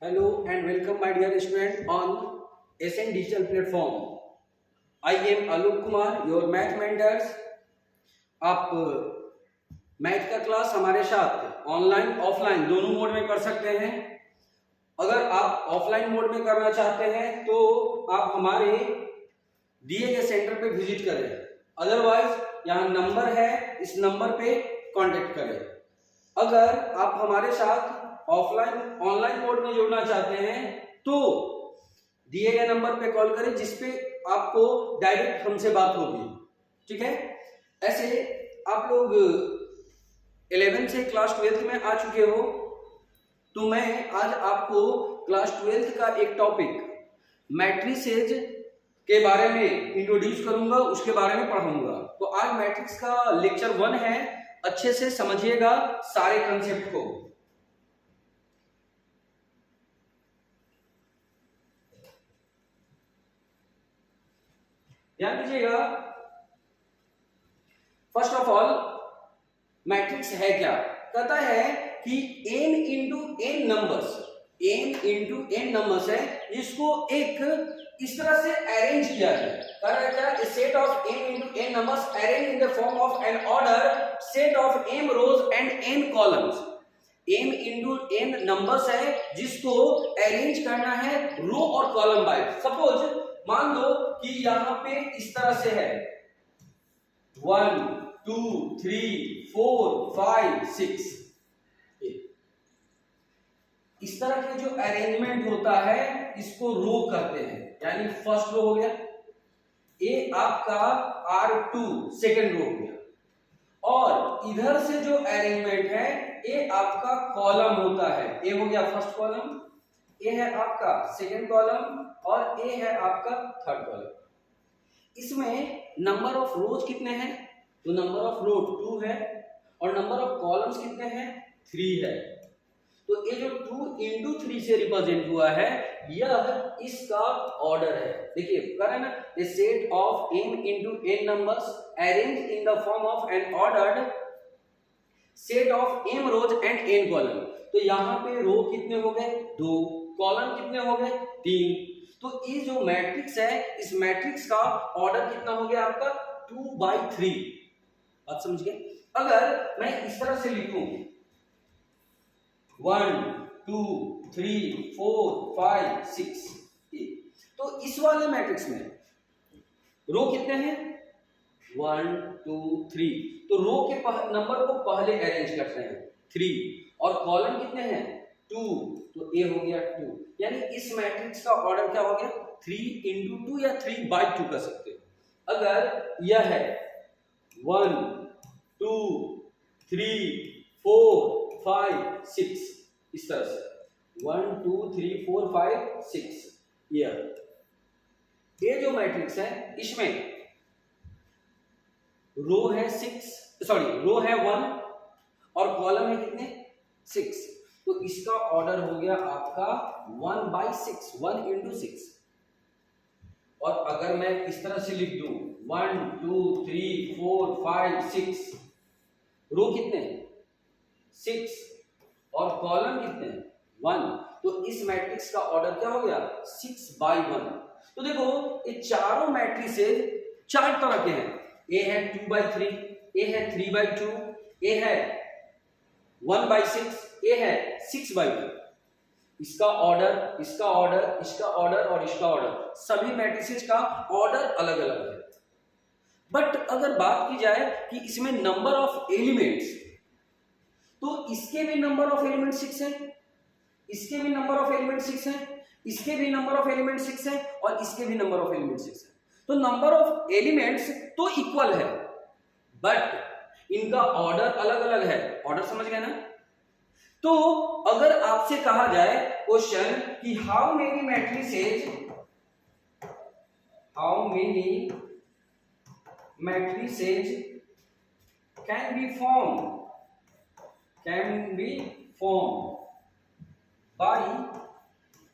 Hello and welcome my dear student on SN Digital Platform. I am Alok Kumar, your math mentors. आप math का class हमारे साथ online offline दोनों mode में कर सकते हैं। अगर आप ऑफलाइन मोड में करना चाहते हैं तो आप हमारे दिए गए सेंटर पे विजिट करें, अदरवाइज यहाँ नंबर है, इस नंबर पे कांटेक्ट करें। अगर आप हमारे साथ ऑफलाइन ऑनलाइन मोड में जुड़ना चाहते हैं तो दिए गए नंबर पे कॉल करें जिसपे आपको डायरेक्ट हमसे बात होगी, ठीक है। ऐसे आप लोग 11th से क्लास 12th में आ चुके हो तो मैं आज आपको क्लास 12th का एक टॉपिक मैट्रिसेज के बारे में इंट्रोड्यूस करूंगा, उसके बारे में पढ़ाऊंगा। तो आज मैट्रिक्स का लेक्चर 1 है, अच्छे से समझिएगा सारे कंसेप्ट को। ध्यान दीजिएगा। फर्स्ट ऑफ ऑल मैट्रिक्स है क्या? कहता है कि n इंटू एन नंबर्स है जिसको एक इस तरह से अरेंज किया है। कह रहा है क्या? A set of m into n numbers arranged in the form of an order set of m rows and n columns। m into n numbers है जिसको अरेंज करना है रो और कॉलम वाइज। सपोज मान लो कि यहां पे इस तरह से है 1 2 3 4 5 6। इस तरह के जो अरेंजमेंट होता है इसको रो करते हैं, यानी फर्स्ट रो हो गया, ए आपका R2 सेकंड रो हो गया, और इधर से जो अरेंजमेंट है ए आपका कॉलम होता है। ए हो गया फर्स्ट कॉलम, ए है आपका सेकंड कॉलम और ए है आपका थर्ड कॉलम। इसमें नंबर ऑफ रोज कितने हैं? तो नंबर ऑफ रो 2 है और नंबर ऑफ कॉलम्स कितने हैं? 3 है। तो ये जो 2 into 3 से रिप्रेजेंट हुआ है यह इसका ऑर्डर है। देखिए कर है ना, a set of m into n numbers arranged in the form of an ordered set of m rows and n column। तो यहाँ पे रो कितने हो गए? 2, कॉलम कितने हो गए? 3। तो ये जो मैट्रिक्स है इस मैट्रिक्स का ऑर्डर कितना हो गया आपका? 2/3। बात समझ गए? अगर मैं इस तरह से लिखूं 1 2 3 4 5 6 तो इस वाले मैट्रिक्स में रो कितने हैं? 1 2 3। तो रो के नंबर को पहले अरेंज करते हैं 3 और कॉलम कितने हैं? 2। तो ए हो गया 2, यानी इस मैट्रिक्स का ऑर्डर क्या हो गया? 3 into 2 या 3/2 कर सकते हो। अगर यह है 1 2 3 4 5 6 इस तरह से 1 2 3 4 5 6, ये जो मैट्रिक्स है इसमें रो है 1 और कॉलम है कितने? 6। तो इसका ऑर्डर हो गया आपका 1/6, 1 into 6। और अगर मैं इस तरह से लिख दूं 1 2 3 4 5 6, रो कितने? 6 और कॉलम कितने? 1। तो इस मैट्रिक्स का ऑर्डर क्या हो गया? 6/1। तो देखो ये चारों मैट्रिसेस 4 तरह के हैं। ए है 2/3, ए है 3/2, ए है 1/6, ए है 6/2। इसका ऑर्डर, इसका ऑर्डर, इसका ऑर्डर और इसका ऑर्डर, सभी मैट्रिसेस का ऑर्डर अलग अलग है। बट अगर बात की जाए कि इसमें नंबर ऑफ एलिमेंट्स, तो इसके भी नंबर ऑफ एलिमेंट 6 है, इसके भी नंबर ऑफ एलिमेंट 6 है, इसके भी नंबर ऑफ एलिमेंट 6 है और इसके भी नंबर ऑफ एलिमेंट 6 है। तो नंबर ऑफ एलिमेंट्स तो इक्वल है बट इनका ऑर्डर अलग अलग है। ऑर्डर समझ गए ना? तो अगर आपसे कहा जाए क्वेश्चन कि how many matrices can be formed by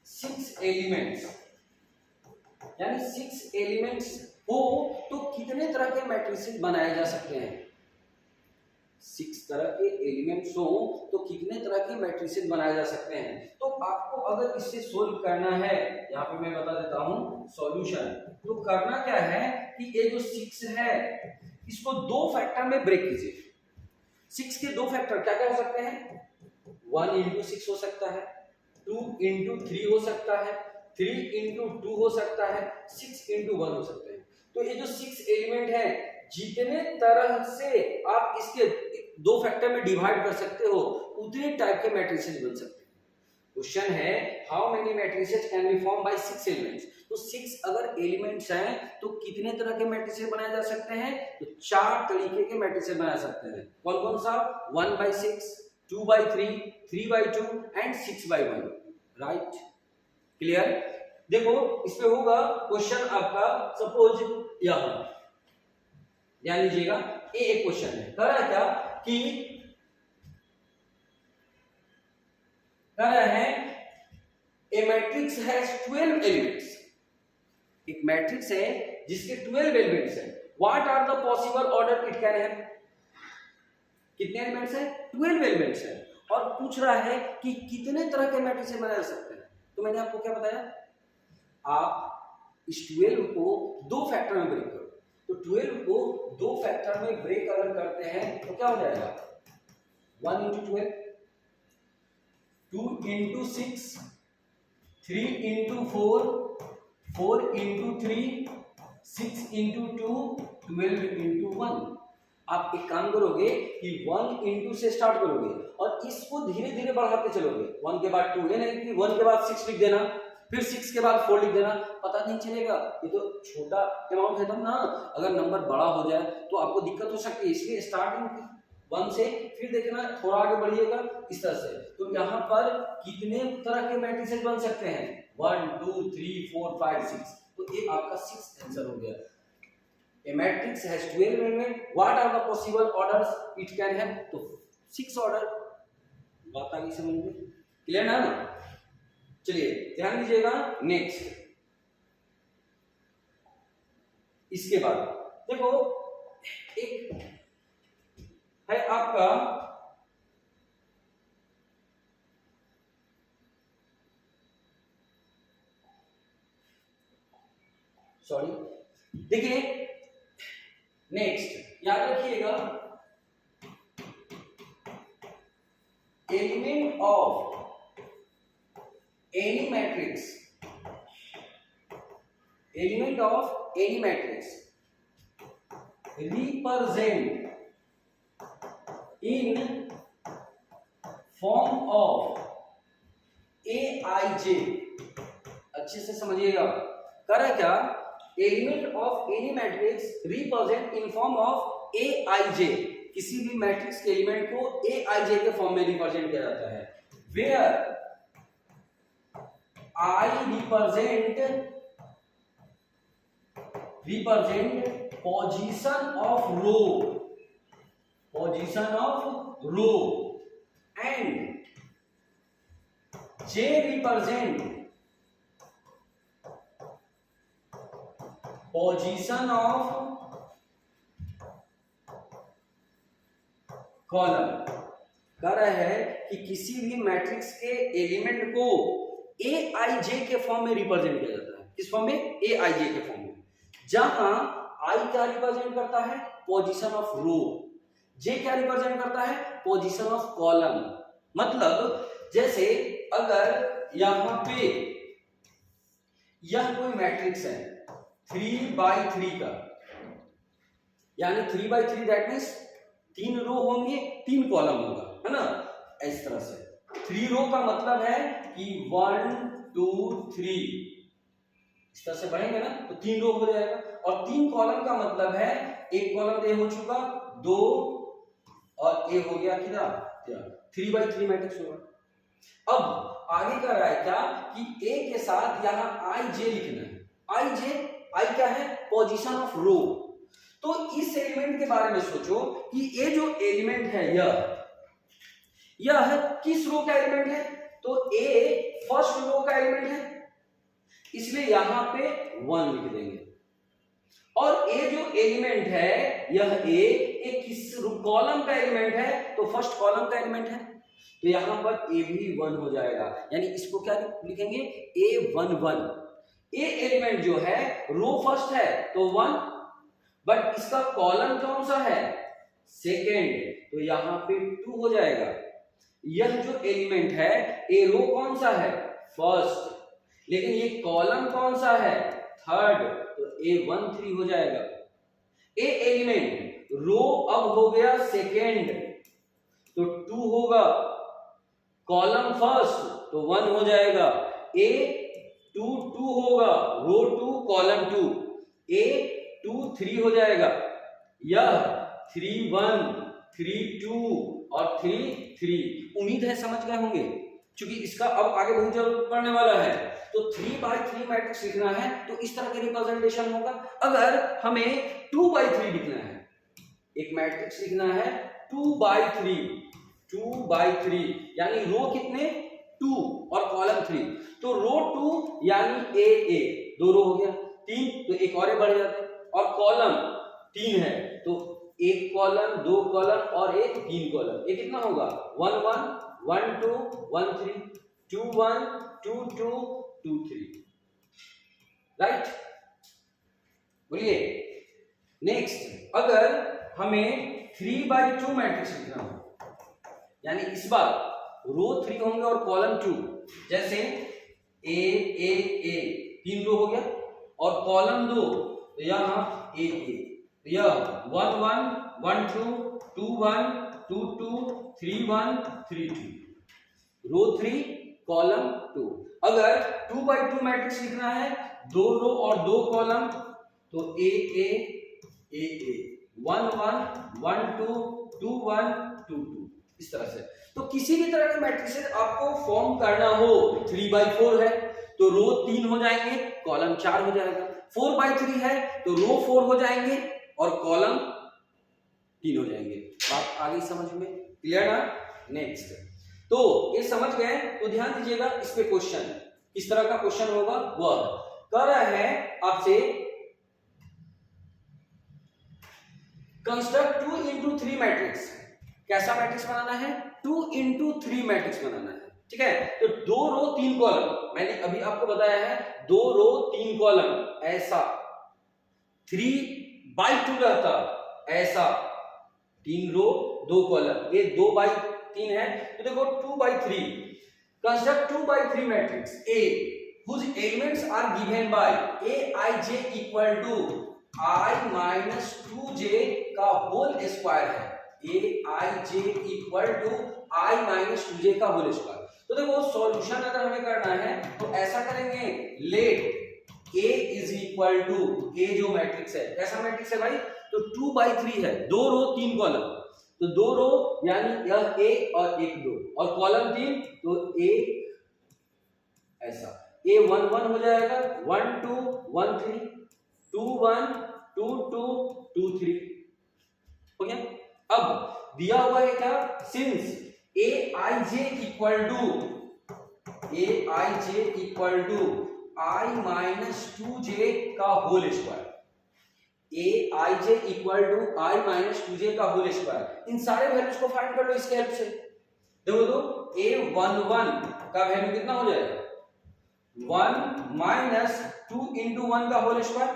6 elements, यानी 6 एलिमेंट्स हो तो कितने तरह के मैट्रिसेस बनाए जा सकते हैं? 6 तरह के एलिमेंट्स हो तो कितने तरह के मैट्रिसेस बनाए जा सकते हैं। तो आपको अगर इससे सोल्व करना है, यहाँ पे मैं बता देता हूँ सॉल्यूशन। तो करना क्या है कि ये जो 6 है इसको 2 फैक्टर में ब्रेक कीजिए। 6 के 2 फैक्टर क्या क्या हो सकते हैं? 1 इंटू 6 हो सकता है, 2 इंटू 3 हो सकता है, 3 इंटू 2 हो सकता है, 6 इंटू 1 हो सकते हैं। तो ये जो 6 एलिमेंट है, जितने तरह से आप इसके 2 फैक्टर में डिवाइड कर सकते हो उतने टाइप के मैट्रिसेस बन सकते हैं। क्वेश्चन है how many matrices can be form by 6 elements. तो 6 अगर एलिमेंट्स हैं तो कितने तरह के मैट्रिसेस बनाए जा सकते हैं? तो 4 तरीके के मैट्रिसेस बना सकते हैं। कौन कौन सा? 1/6, 2/3, 3/2 एंड 6/1। Right, clear? देखो इस पे होगा क्वेश्चन आपका, सपोज यहां ध्यान लीजिएगा, ये एक क्वेश्चन है। कह रहा है क्या कि कह रहा है ए मैट्रिक्स हैज 12 एलिमेंट्स। एक मैट्रिक्स है जिसके 12 एलिमेंट्स है। What are the possible order it can have? कितने एलिमेंट्स है? 12 एलिमेंट्स है। और पूछ रहा है कि कितने तरह के मैट्रिक्स बनाए जा सकते हैं। तो मैंने आपको क्या बताया, आप इस 12 को 2 फैक्टर में ब्रेक करो। तो 12 को 2 फैक्टर में ब्रेक अगर करते हैं तो क्या हो जाएगा? 1 into 12, 2 into 6, 3 into 4, 4 into 3, 6 into 2, 12 into 1। आप एक काम करोगे कि 1 इंटू से स्टार्ट करोगे और इसको धीरे धीरे बढ़ाते चलोगे। 1 के बाद 2, ये नहीं कि 1 के बाद 6 लिख देना, फिर 6 के बाद 4 लिख देना, पता नहीं चलेगा। ये तो छोटा अमाउंट है तब ना, अगर नंबर बड़ा हो जाए तो आपको दिक्कत हो सकती है। इसलिए स्टार्टिंग 1 से फिर देखना थोड़ा आगे बढ़िएगा इस तरह से। तो यहाँ पर कितने तरह के मैट्रिसेस बन सकते हैं? 1 2 3 4 5 6। तो ये आपका 6th आंसर हो गया। A matrix has 12 elements. What are the possible orders it can have? तो 6 ऑर्डर। बात आगे समझ में क्लियर ना? चलिए ध्यान दीजिएगा। नेक्स्ट इसके बाद देखो एक है आपका देखिए नेक्स्ट याद रखिएगा, element of any matrix, element of any matrix represent in form of AIJ। अच्छे से समझिएगा, करा क्या? Element of any matrix represent in form of AIJ। किसी भी मैट्रिक्स के एलिमेंट को AIJ के फॉर्म में रिप्रेजेंट किया जाता है। Where I represent position of row and J represent position of column. कह रहा है कि किसी भी मैट्रिक्स के एलिमेंट को AIJ के फॉर्म में रिप्रेजेंट किया जाता है। किस फॉर्म में? AIJ के फॉर्म में। जहां I क्या रिप्रेजेंट करता है? Position of row. J क्या रिप्रेजेंट करता है? Position of column. मतलब जैसे अगर यहां पे यह कोई मैट्रिक्स है 3/3 का, यानी 3/3 दैट मीन्स 3 रो होंगे 3 कॉलम होगा, है ना? इस तरह से 3 रो का मतलब है कि 1 2 3 इस तरह से बढ़ेंगे ना तो 3 रो हो जाएगा। और 3 कॉलम का मतलब है एक कॉलम ए हो चुका 2 और ए हो गया कितना? 3/3 मैट्रिक्स होगा। अब आगे कर रहा है क्या कि ए के साथ यहां IJ लिखना है। आई क्या है? पोजीशन ऑफ रो। तो इस एलिमेंट के बारे में सोचो कि ये जो एलिमेंट है यह किस रो का एलिमेंट है? तो ए फर्स्ट रो का एलिमेंट है, इसलिए यहां पे 1 लिख देंगे। और ए जो एलिमेंट है यह ए किस कॉलम का एलिमेंट है, तो फर्स्ट कॉलम का एलिमेंट है, तो यहां पर ए भी 1 हो जाएगा, यानी इसको क्या लिखेंगे A11। ए एलिमेंट जो है रो फर्स्ट है तो 1, बट इसका कॉलम कौन सा है, सेकेंड, तो यहां पे 2 हो जाएगा। यह जो एलिमेंट है ए रो कौन सा है, फर्स्ट, लेकिन ये कॉलम कौन सा है, थर्ड, तो A13 हो जाएगा। ए एलिमेंट रो अब हो गया सेकेंड तो 2 होगा, कॉलम फर्स्ट तो 1 हो जाएगा, A22 होगा, रो 2 कॉलम 2, A23 हो जाएगा, यह 31 32 और 33। उम्मीद है समझ गए होंगे, क्योंकि इसका अब आगे बहुत जरूरत पड़ने वाला है। तो 3/3 मैट्रिक्स लिखना है तो इस तरह के रिप्रेजेंटेशन होगा। अगर हमें 2/3 लिखना है, एक मैट्रिक्स लिखना है 2/3 यानी रो कितने 2 और कॉलम 3, तो रो 2 यानी ए 2 रो हो गया, 3 तो एक और बढ़ जाते हैं, और कॉलम 3 है तो एक कॉलम 2 कॉलम और एक 3 कॉलम, ये कितना होगा 1 1 1 2 1 3 2 1 2 2 2 3, राइट। बोलिए नेक्स्ट, अगर हमें 3/2 मैट्रिक्स लिखना हो, यानी इस बार रो 3 होंगे और कॉलम 2, जैसे ए 3 रो हो गया और कॉलम 2 तो यहां ए, तो यह 1 1 1 2 2 1 2 2 3 1 3 2, रो 3 कॉलम 2। अगर 2/2 मैट्रिक्स लिखना है, 2 रो और 2 कॉलम, तो ए 1 1 1 2 2 1 2 2, इस तरह से। तो किसी भी तरह के मैट्रिक्स आपको फॉर्म करना हो, 3/4 है तो रो 3 हो जाएंगे, कॉलम 4 हो जाएगा, 4/3 है तो रो 4 हो जाएंगे और कॉलम 3 हो जाएंगे। बात आ गई समझ में, क्लियर ना। नेक्स्ट, तो ये समझ गए तो ध्यान दीजिएगा, इस पे क्वेश्चन इस तरह का क्वेश्चन होगा, वह कर रहा है आपसे कंस्ट्रक्ट 2x3 मैट्रिक्स। कैसा मैट्रिक्स बनाना है, 2x3 मैट्रिक्स बनाना है, ठीक है। तो 2 रो 3 कॉलम, मैंने अभी आपको बताया है 2 रो 3 कॉलम, ऐसा 3/2 रहता, ऐसा 3 रो 2 कॉलम, ये 2/3 है, तो देखो 2/3। Construct 2/3 matrix A whose elements are given by Aij equal to I-2j का होल स्क्वायर है, Aij equal to I-2j का होल स्क्वायर। तो देखो सॉल्यूशन अगर हमें करना है तो ऐसा करेंगे, let A is equal to, A जो मैट्रिक्स है कैसा मैट्रिक्स है भाई, तो 2/3 है, 2 रो 3 कॉलम, तो 2 रो यानी यह A और एक 2 और कॉलम 3 तो A ऐसा, A11 हो जाएगा, 1 2 1 3 2 1 2 2 2 3 हो गया। अब दिया हुआ है क्या, since Aij equal to I-2j का whole square, Aij equal to I-2j का होल स्क्वायर, इन सारे वैल्यूज को फाइंड कर लो इसके हेल्प से। देखो तो A11 का वैल्यू कितना हो जाएगा, 1 - 2 × 1 का होल स्क्वायर,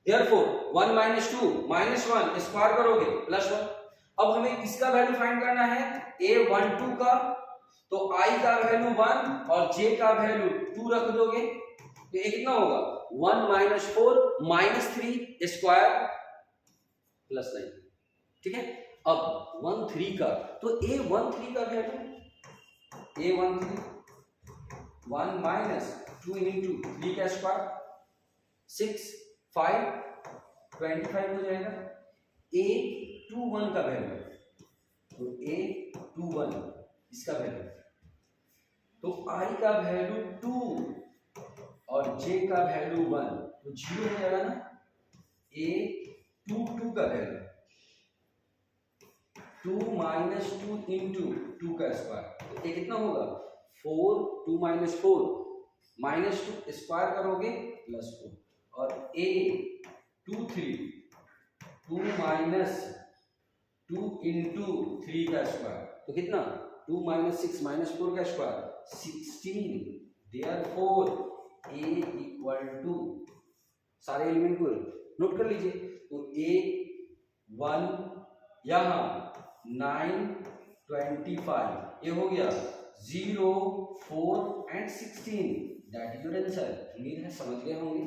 देयरफॉर 1 - 2 - 1 स्क्वायर करोगे +1। अब हमें इसका वैल्यू फाइंड करना है A12 का, तो I का वैल्यू 1 और J का वैल्यू 2 रख दोगे, तो ये कितना होगा 1 - 4 - 3 स्क्वायर +9, ठीक है। अब 13 का, तो A13 का वैल्यू, A13 1 - 2 × 3 का स्क्वायर 6 5 25 हो जाएगा। A21 का वैल्यू, तो A21 इसका वैल्यू, तो I का वैल्यू 2 और J का वैल्यू 1, तो 0 हो जाएगा ना। A22 का वैल्यू 2 - 2 × 2 का स्क्वायर, तो ये कितना होगा 4 2 - 4 -2 स्क्वायर करोगे +4, और A 2 3, 2 माइनस 2 इंटू 3 का स्क्वायर, तो कितना 2 माइनस 6 माइनस 4 का square 16। Therefore a equal to, सारे एलिमेंट को नोट कर लीजिए, तो a 1 यहाँ 9 25, ये हो गया 0 4 and 16, that is your answer. उम्मीद है समझ गए होंगे।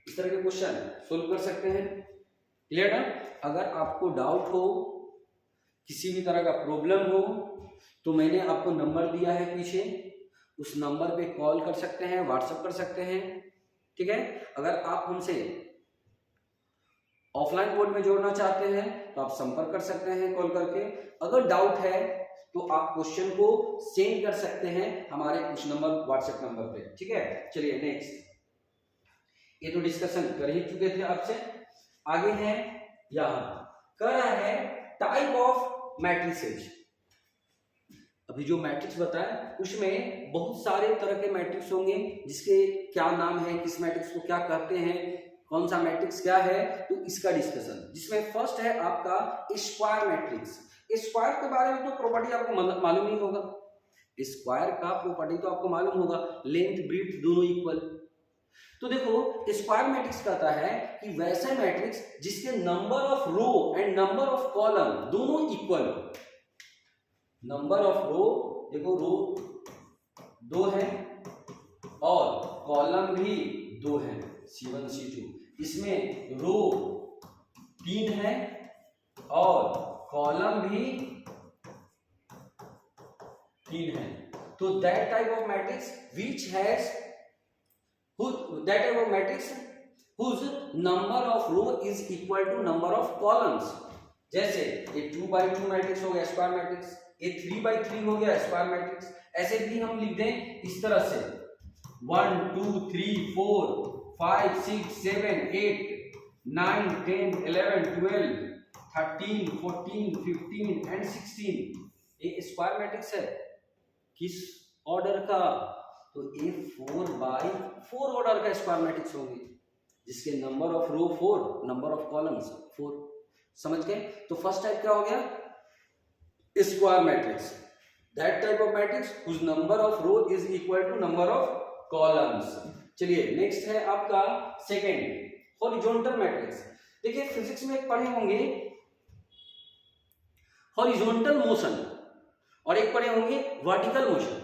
इस तरह के क्वेश्चन सोल्व कर सकते हैं। क्लियर ना? अगर आपको डाउट हो, किसी भी तरह का प्रॉब्लम हो, तो मैंने आपको नंबर दिया है पीछे, उस नंबर पे कॉल कर सकते हैं, व्हाट्सएप कर सकते हैं। ठीक है? अगर आप हमसे ऑफलाइन कोड में जोड़ना चाहते हैं तो आप संपर्क कर सकते हैं कॉल करके। अगर डाउट है तो आप क्वेश्चन को सेंड कर सकते हैं हमारे कुछ नंबर, व्हाट्सएप नंबर पे। ठीक है? चलिए नेक्स्ट, ये तो डिस्कशन कर ही चुके थे आपसे। आगे है यहां कह रहा है टाइप ऑफ मैट्रिसेज। अभी जो मैट्रिक्स बताया उसमें बहुत सारे तरह के मैट्रिक्स होंगे, जिसके क्या नाम है, किस मैट्रिक्स को क्या कहते हैं, कौन सा मैट्रिक्स क्या है, तो इसका डिस्कशन। जिसमें फर्स्ट है आपका स्क्वायर मैट्रिक्स। स्क्वायर के बारे में तो प्रॉपर्टी आपको मालूम ही होगा। स्क्वायर का प्रॉपर्टी तो आपको मालूम होगा, लेंथ ब्रीथ दोनों इक्वल। तो देखो स्क्वायर मैट्रिक्स कहता है कि वैसा मैट्रिक्स जिसके number of row and number of column दोनों इक्वल हो। नंबर ऑफ रो, देखो रो 2 है और कॉलम भी 2 है, C1 C2। इसमें रो 3 है और कॉलम भी 3 है। तो that type of matrix which has that type of matrix whose number of row is equal to number of columns। जैसे ये 2 by 2 मैट्रिक्स हो गया स्क्वायर मैट्रिक्स, ये 3 by 3 हो गया स्क्वायर मैट्रिक्स। ऐसे भी हम लिख दें इस तरह से 1 2 3 4 5 6 7 8 9 10 11 12 13 14 15 एंड 16। ये स्क्वायर मैट्रिक्स है किस ऑर्डर का? तो ये 4 by 4 ऑर्डर का स्क्वायर मैट्रिक्स होगी, जिसके number of row 4, number of columns 4। समझ गए? तो फर्स्ट टाइप क्या हो गया? Square matrix, that type of matrix whose number of row is equal to number of columns. चलिए नेक्स्ट है आपका सेकेंड, हॉरिजॉन्टल मैट्रिक्स। देखिए फिजिक्स में एक पढ़े होंगे हॉरिजॉन्टल मोशन और एक पढ़े होंगे vertical motion.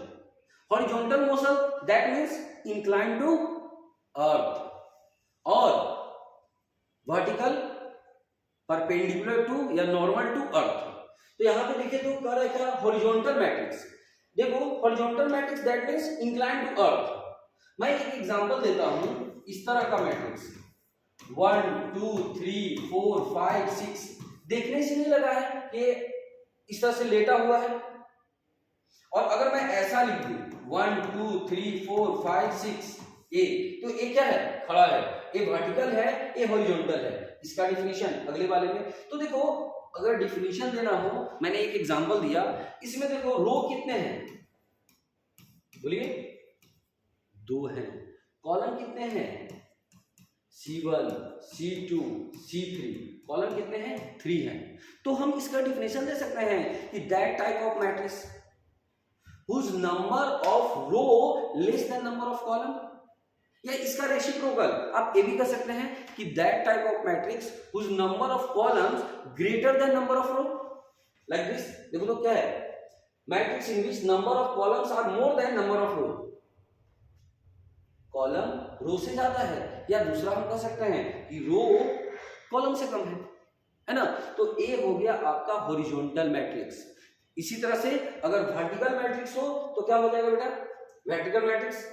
Horizontal motion that means incline to earth, और वर्टिकल परपेंडिकुलर टू या नॉर्मल टू अर्थ। तो यहां पे देखिए तो कह रहा है क्या? Horizontal matrix. देखो horizontal matrix that means incline to earth. मैं एक एग्जांपल देता हूं, इस तरह का मैट्रिक्स 1 2 3 4 5 6, देखने से नहीं लगा है कि इस तरह से लेटा हुआ है। और अगर मैं ऐसा लिख दूं 1 2 3 4 5 6 ए, तो ए क्या है? खड़ा है। ए वर्टिकल है, ए हॉरिजॉन्टल है। इसका डिफिनीशन अगले वाले में। तो देखो अगर डिफिनीशन देना हो, मैंने एक एग्जांपल दिया, इसमें देखो रो कितने हैं? बोलिए 2 हैं। कॉलम कितने हैं? C1 C2 C3। कॉलम कितने हैं? 3 हैं। तो हम इसका डिफिनीशन दे सकते हैं कि that type of matrix whose number of row less than number of column, या इसका रेसिप्रोकल आप ये भी कर सकते हैं कि that type of matrix whose number of columns greater than number of row, like this। देखो तो क्या है? Matrix in which number of columns are more than number of row। Column row से ज्यादा है, या दूसरा हम कह सकते हैं कि रो कॉलम से कम है ना? तो ए हो गया आपका हॉरिजॉन्टल मैट्रिक्स। इसी तरह से अगर वर्टिकल मैट्रिक्स हो तो क्या हो जाएगा बेटा? वर्टिकल मैट्रिक्स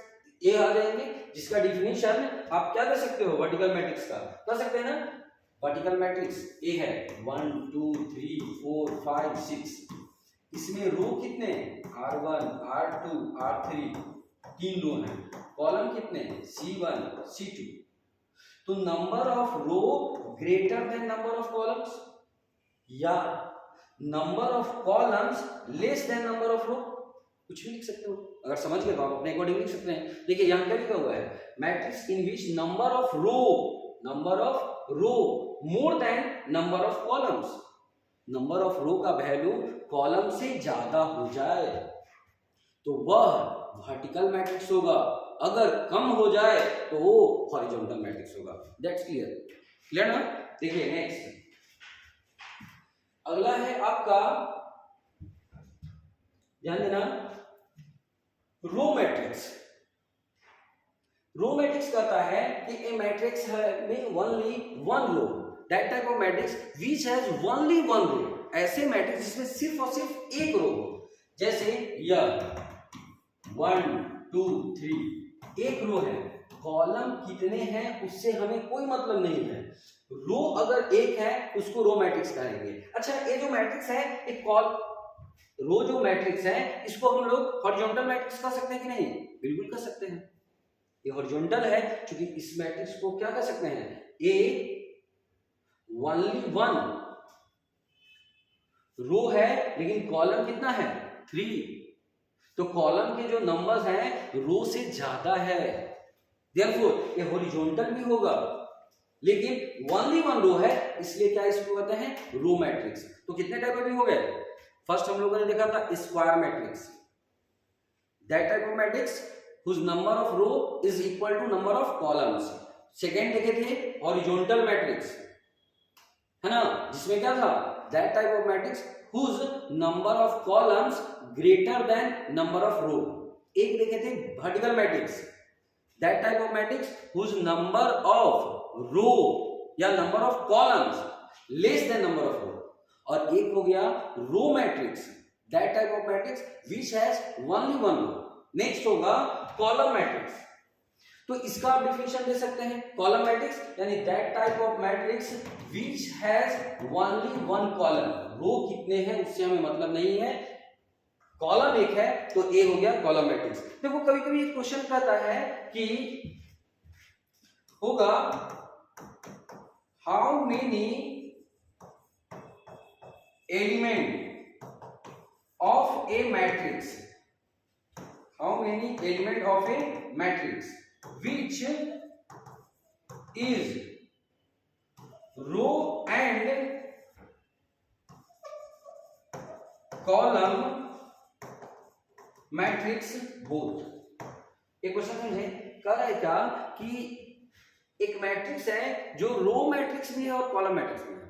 ए आ जाएंगे, जिसका डिफिनीशन आप क्या कर सकते हो? वर्टिकल मैट्रिक्स का कर सकते हैं ना? वर्टिकल मैट्रिक्स ए है 1 2 3 4 5 6। इसमें रो कितने? R1 R2 R3, 3 रो हैं। कॉलम कितने? C1 C2। तो number of row greater than number of columns, या number of columns less than number of row, कुछ भी लिख सकते हो। अगर समझ गए तो आप अपने अकॉर्डिंग लिख सकते हैं। देखिए यहां क्या लिखा हुआ है? Matrix in which number of row number of row more than number of columns, number of row का वैल्यू कॉलम से ज्यादा हो जाए तो वह वर्टिकल मैट्रिक्स होगा, अगर कम हो जाए तो वो हॉरिजॉन्टल मैट्रिक्स होगा। दैट्स क्लियर ना। देखिए नेक्स्ट अगला है आपका, ध्यान देना, रो मैट्रिक्स। रो मैट्रिक्स कहता है कि ए मैट्रिक्स में only one row, that type of matrix which has only one row, ऐसे मैट्रिक्स जिसमें सिर्फ और सिर्फ एक रो हो, जैसे यह 1 2 3 एक रो है, कॉलम कितने हैं उससे हमें कोई मतलब नहीं है, रो अगर एक है उसको रो मैट्रिक्स कहेंगे। अच्छा ये जो मैट्रिक्स है एक रो जो मैट्रिक्स है इसको हम लोग हॉरिजॉन्टल मैट्रिक्स कह सकते हैं कि नहीं? बिल्कुल कह सकते हैं, ये हॉरिजॉन्टल है क्योंकि इस मैट्रिक्स को क्या कह सकते हैं, ए ओनली वन रो है लेकिन कॉलम कितना है 3, तो कॉलम के जो नंबर्स हैं रो से ज्यादा है, देयरफॉर ये हॉरिजॉन्टल भी होगा लेकिन ओनली वन रो है, इसलिए क्या इसको कहते हैं रो मैट्रिक्स। तो कितने टाइप के हो गए? फर्स्ट हम लोगों ने देखा था square matrix, that type of matrix whose number of row is equal to number of columns। Second देखे थे हॉरिजॉन्टल मैट्रिक्स, है ना, जिसमें क्या था that type of matrix whose number of columns greater than number of row। एक देखे थे vertical matrix, that type of matrix whose number of row या number of columns less than number of row। और एक हो गया row matrix, that type of matrix which has only one row। Next होगा column matrix, तो इसका आप definition दे सकते हैं, कॉलम मैट्रिक्स यानी that type of matrix which has only one column, row कितने हैं उससे हमें मतलब नहीं है, कॉलम एक है तो ए हो गया कॉलम मैट्रिक्स। देखो कभी कभी एक क्वेश्चन कहता है कि होगा how many element of A matrix, how many element of a matrix which is row and column matrix both। एक क्वेश्चन समझे, कह रहा है क्या कि एक मैट्रिक्स है जो रो मैट्रिक्स भी है और कॉलम मैट्रिक्स भी है,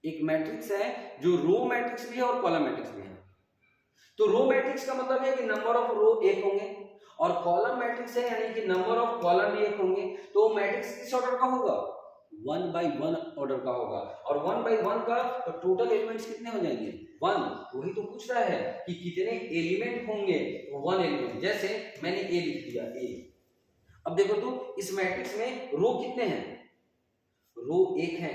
एक मैट्रिक्स है जो रो मैट्रिक्स भी है और कॉलम मैट्रिक्स भी है। तो रो मैट्रिक्स का मतलब है कि नंबर ऑफ रो एक होंगे और कॉलम मैट्रिक्स है यानी कि नंबर ऑफ कॉलम भी एक होंगे, तो मैट्रिक्स किस ऑर्डर का होगा 1 by 1 ऑर्डर का होगा, और 1 by 1 का तो टोटल एलिमेंट्स कितने हो जाएंगे 1, वही तो पूछ रहा है कि कितने एलिमेंट होंगे, 1 एलिमेंट, जैसे मैंने ए लिख दिया ए। अब देखो तो इस मैट्रिक्स में रो कितने हैं, रो एक है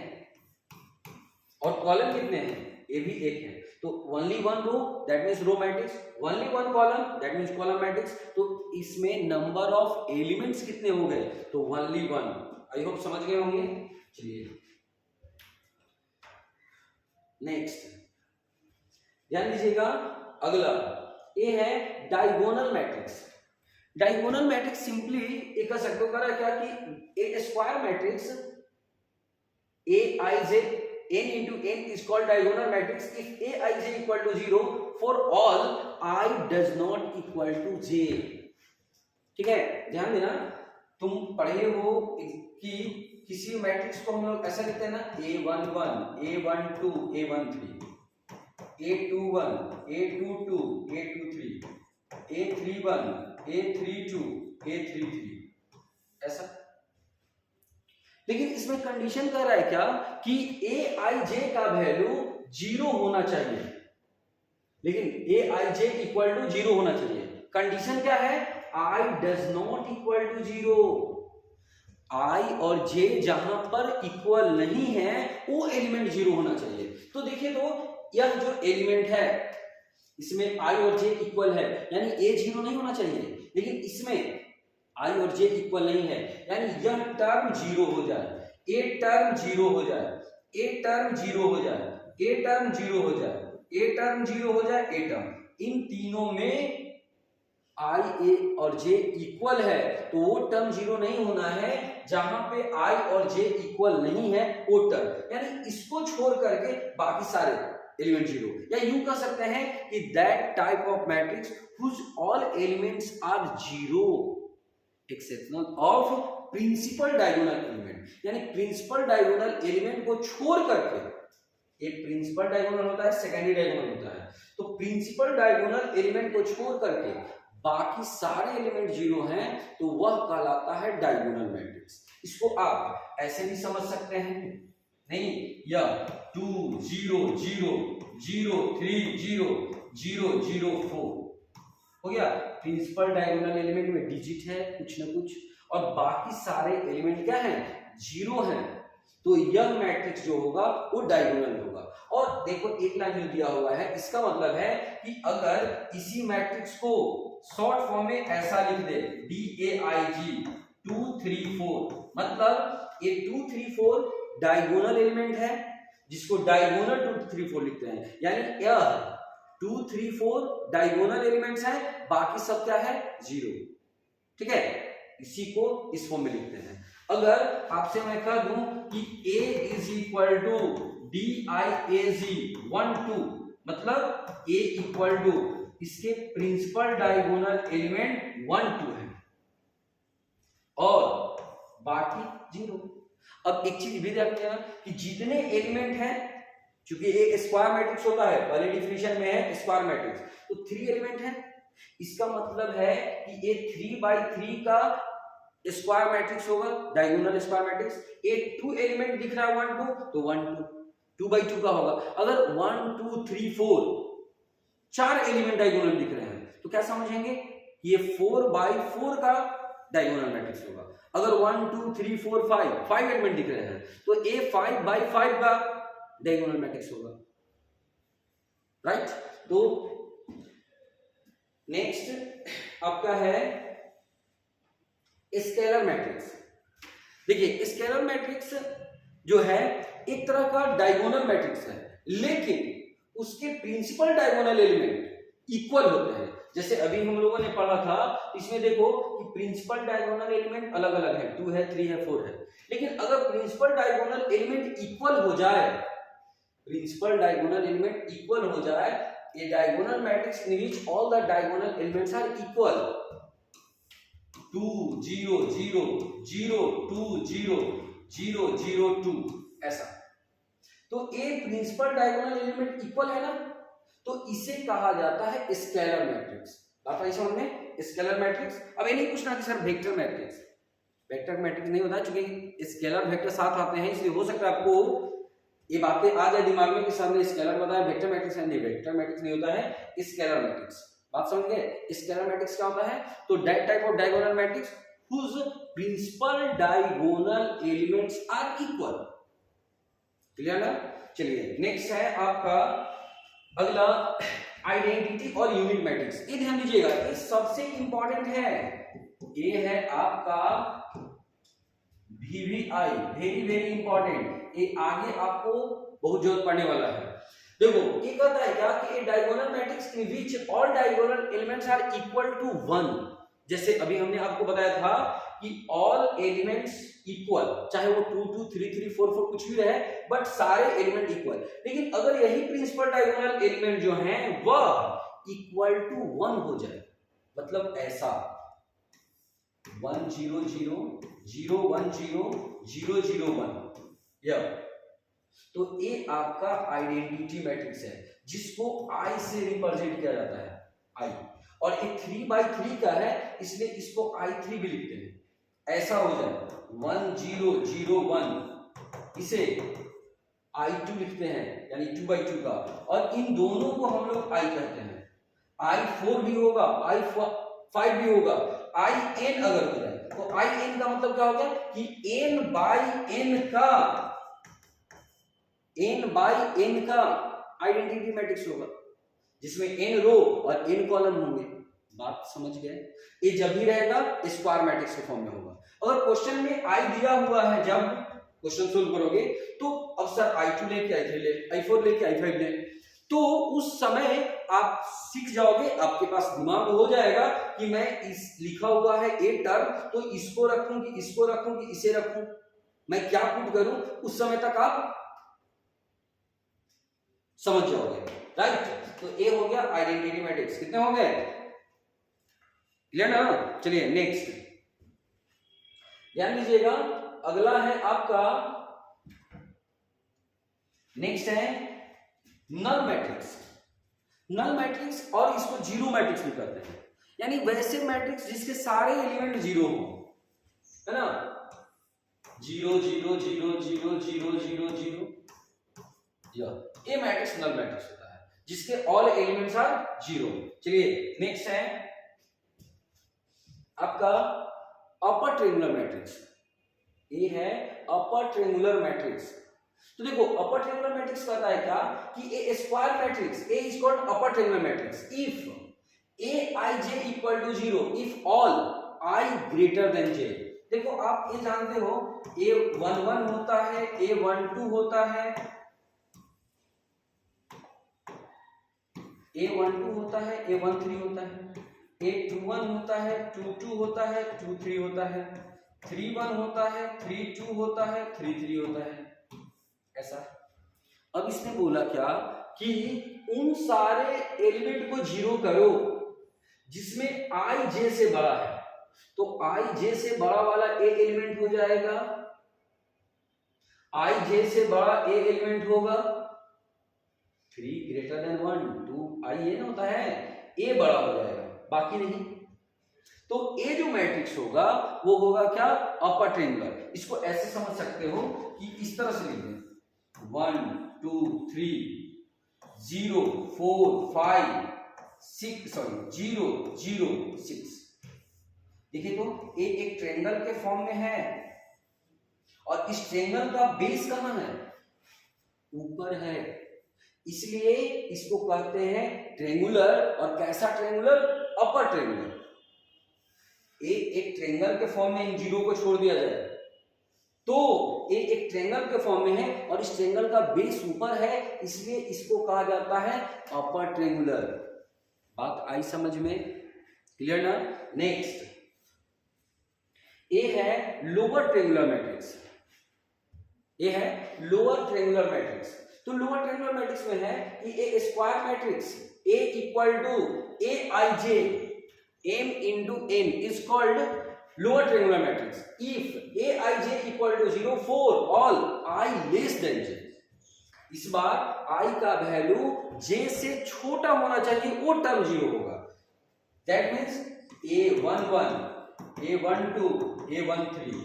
और कॉलम कितने हैं, ए भी एक है, तो only one row that means row matrix, only one column that means column matrix. तो इसमें नंबर ऑफ एलिमेंट्स कितने हो गए, तो ओनली वन। आई होप समझ गए होंगे। चलिए नेक्स्ट ध्यान दीजिएगा, अगला ये है diagonal matrix. Diagonal matrix simply एक कह सकते हो, कह रहा है क्या कि a square matrix aij n into n is called diagonal matrix if aij equal to 0 for all I does not equal to j। ठीक है, ध्यान देना, तुम पढ़े हो कि किसी मैट्रिक्स को हम लोग ऐसा लिखते हैं ना, a11 a12 a13 a21 a22 a23 a31 a32 a33 ऐसा। लेकिन इसमें कंडीशन कर रहा है क्या कि ए आई जे का वैल्यू 0 होना चाहिए, लेकिन ए आई जे इक्वल टू 0 होना चाहिए। कंडीशन क्या है, I does not equal to 0। I और जे जहां पर इक्वल नहीं है वो एलिमेंट 0 होना चाहिए। तो देखिए, तो यह जो एलिमेंट है इसमें आई और जे इक्वल है यानी ए 0 नहीं होना चाहिए, लेकिन इसमें आई और जे इक्वल नहीं है यानी यह टर्म 0 हो जाए, ए टर्म 0 हो जाए, ए टर्म 0 हो जाए, ए टर्म 0 हो जाए, ए टर्म 0 हो जाए, ए टर्म, इन तीनों में आई ए और जे इक्वल है तो वो टर्म 0 नहीं होना है, जहां पे i और j इक्वल नहीं है वो टर्म, यानी इसको छोड़ करके बाकी सारे एलिमेंट जीरो, या यूं कह सकते हैं कि that type of matrix whose all elements are zero exceptional of principal diagonal element, यानी प्रिंसिपल डायगोनल एलिमेंट को छोड़ करके, एक प्रिंसिपल डायगोनल होता है, सेकेंडरी डायगोनल होता है, तो प्रिंसिपल डायगोनल एलिमेंट को छोड़ करके बाकी सारे एलिमेंट जीरो हैं तो वह कहलाता है डायगोनल मैट्रिक्स। इसको आप ऐसे भी समझ सकते हैं, नहीं, या 2 0 0 0 3 0 0 0 4 हो गया। प्रिंसिपल डायगोनल एलिमेंट में डिजिट है कुछ ना कुछ, और बाकी सारे एलिमेंट क्या हैं, जीरो हैं, तो यह मैट्रिक्स जो होगा वो डायगोनल होगा। और देखो एक लाइन जो दिया हुआ है, इसका मतलब है कि अगर इसी मैट्रिक्स को शॉर्ट फॉर्म में ऐसा लिख दे DAIG 2 3 4, मतलब ये 2 3 4 डायगोनल एलिमेंट है जिसको डायगोनल 2 3 4 लिखते हैं, यानी यह 2 3 4 डायगोनल एलिमेंट्स हैं, बाकी सब क्या है, जीरो। ठीक है, इसी को इस फॉर्म में लिखते हैं। अगर आपसे मैं कह दूं कि A is equal to DIAG 1 2, मतलब A इक्वल टू इसके प्रिंसिपल डायगोनल एलिमेंट 1 2 है और बाकी जीरो। अब एक चीज भी देखिएगा कि जितने एलिमेंट हैं, चूंकि एक स्क्वायर मैट्रिक्स होता है, पहले डिफिनेशन में है स्क्वायर मैट्रिक्स, तो 3 एलिमेंट है, इसका मतलब है कि ये 3/3 का स्क्वायर मैट्रिक्स होगा, डायगोनल स्क्वायर मैट्रिक्स। एक 2 एलिमेंट दिख रहा है 1 2, तो 1 2 2/2 का होगा। अगर 1 2 3 4 4 एलिमेंट डायगोनल दिख रहे हैं तो क्या समझेंगे, ये 4/4 का डायगोनल मैट्रिक्स होगा। अगर 1 2 3 4 5 एलिमेंट दिख रहे हैं तो ये 5/5 का डायगोनल मैट्रिक्स होगा, राइट। तो नेक्स्ट आपका है स्केलर मैट्रिक्स। देखिए स्केलर मैट्रिक्स जो है एक तरह का डायगोनल मैट्रिक्स है, लेकिन उसके प्रिंसिपल डायगोनल एलिमेंट इक्वल होते हैं। जैसे अभी हम लोगों ने पढ़ा था, इसमें देखो कि प्रिंसिपल डायगोनल एलिमेंट अलग अलग है, 2 है 3 है 4 है, लेकिन अगर प्रिंसिपल डायगोनल एलिमेंट इक्वल हो जाए, प्रिंसिपल डायगोनल एलिमेंट इक्वल हो जाए, a diagonal matrix in which all the diagonal elements are equal, 2 0 0 0 2 0 0 0 2 ऐसा, तो a principal diagonal element equal है ना, तो इसे कहा जाता है स्केलर मैट्रिक्स। बात आई समझ में, स्केलर मैट्रिक्स। अब ये नहीं पूछना कि sir vector matrix, vector matrix नहीं होता, क्योंकि स्केलर वेक्टर साथ आते हैं, इसलिए हो सकता है आपको ये बातें आ जाए दिमाग में कि सर ने स्केलर बताया, वेक्टर मैट्रिक्स है। नहीं, वेक्टर मैट्रिक्स नहीं होता है, स्केलर मैट्रिक्स। बात समझ गए, स्केलर मैट्रिक्स क्या होता है, तो that type of diagonal matrix whose principal diagonal elements are equal. Clear ना। चलिए नेक्स्ट है आपका अगला आइडेंटिटी और यूनिट मैट्रिक्स। ये ध्यान दीजिएगा, ये सबसे इंपॉर्टेंट है, ये है आपका VVI, वेरी वेरी इंपॉर्टेंट, ये आगे आपको बहुत जरूरत पड़ने वाला है। देखो ये कहता है क्या कि diagonal matrix in which all diagonal elements are equal to 1। जैसे अभी हमने आपको बताया था कि ऑल एलिमेंट्स इक्वल, चाहे वो 2 2 3 3 4 4 कुछ भी रहे, बट सारे एलिमेंट इक्वल। लेकिन अगर यही प्रिंसिपल डायगोनल एलिमेंट जो हैं वह इक्वल टू 1 हो जाए, मतलब ऐसा 1 0 0 0 1 0 0 0 1, तो ये आपका आइडेंटिटी मैट्रिक्स है, जिसको I से रिप्रेजेंट किया जाता है, I। और ये 3/3 का है, इसलिए इसको I3 भी लिखते हैं। ऐसा हो जाए 1 0 0 1, इसे I2 लिखते हैं, यानी 2/2 का, और इन दोनों को हम लोग I कहते हैं। I4 भी होगा, I5 भी होगा, IN अगर हो जाए तो IN का मतलब क्या हो गया कि n का आइडेंटिटी मैट्रिक्स होगा, जिसमें n रो और n कॉलम होंगे। बात समझ गए, ये जब भी रहेगा स्क्वायर मैट्रिक्स के फॉर्म में होगा। अगर क्वेश्चन में I दिया हुआ है, जब क्वेश्चन सोल्व करोगे तो अब सर I2 लेके I3 ले, I4 लेके I5 ले, तो उस समय आप सीख जाओगे, आपके पास दिमाग में हो जाएगा कि मैं इस लिखा हुआ है ए टर्म, तो इसको रखूं कि इसको रखूं कि इसे रखूं, मैं क्या पुट करूं, उस समय तक आप समझ जाओगे, राइट। तो ए हो गया आइडेंटिटी मैट्रिक्स। कितने हो गए, क्लियर ना। चलिए नेक्स्ट ध्यान लीजिएगा, अगला है आपका, नेक्स्ट है नल मैट्रिक्स। नल मैट्रिक्स, और इसको जीरो मैट्रिक्स भी कहते हैं, यानी वैसे मैट्रिक्स जिसके सारे एलिमेंट जीरो हो, है ना, zero zero zero zero zero zero zero, ये मैट्रिक्स नल मैट्रिक्स होता है, जिसके ऑल एलिमेंट्स आर जीरो। चलिए नेक्स्ट है आपका अपर ट्रायंगुलर मैट्रिक्स। ये है अपर ट्रायंगुलर मैट्रिक्स। तो देखो अपर ट्रायंगुलर मैट्रिक्स कहता है क्या कि a square matrix, A is called upper triangular matrix if A I J equal to zero, if all I greater than J. देखो आप ये जानते हो A11 होता है, A12 होता है, A12 होता है, A13 होता है, A21 होता है, 22 होता है, 23 होता है, 31 होता है, 32 होता है, 33 होता है, ऐसा। अब इसने बोला क्या कि उन सारे एलिमेंट को जीरो करो जिसमें आई जे से बड़ा है, तो आई जे से बड़ा वाला ए एलिमेंट हो जाएगा, आई जे से बड़ा ए एलिमेंट होगा, 3 ग्रेटर देन 1, 2 आई ए ना होता है, ए बड़ा हो जाएगा, बाकी नहीं। तो ए जो मैट्रिक्स होगा वो होगा क्या, अपर ट्रायंगुलर। इसको ऐसे समझ सकते हो कि इस तरह से लिख दें, 1 2 3 0 4 5 6 सॉरी 0 0 6। देखिए तो ए एक ट्रायंगल के फॉर्म में है, और इस ट्रायंगल का बेस कहां है, ऊपर है, इसलिए इसको कहते हैं ट्रायंगुलर। और कैसा ट्रायंगुलर, अपर ट्रायंगुलर। एक ट्रायंगल के फॉर्म में इन जीरो को छोड़ दिया जाए तो एक ट्रायंगल के फॉर्म में है, और इस ट्रायंगल का बेस ऊपर है, इसलिए इसको कहा जाता है अपर ट्रायंगुलर। बात आई समझ में, क्लियर ना। नेक्स्ट ए है लोअर ट्रायंगुलर मैट्रिक्स। ये है लोअर ट्रायंगुलर मैट्रिक्स। तो लोअर ट्रायंगुलर मैट्रिक्स में है कि a square matrix A equal to A I J m into n is called lower triangular matrix if aij equal to 0 for all I less than j। इस बार i का value j से छोटा होना चाहिए, वो टर्म जीरो होगा। That means a11 a12 a13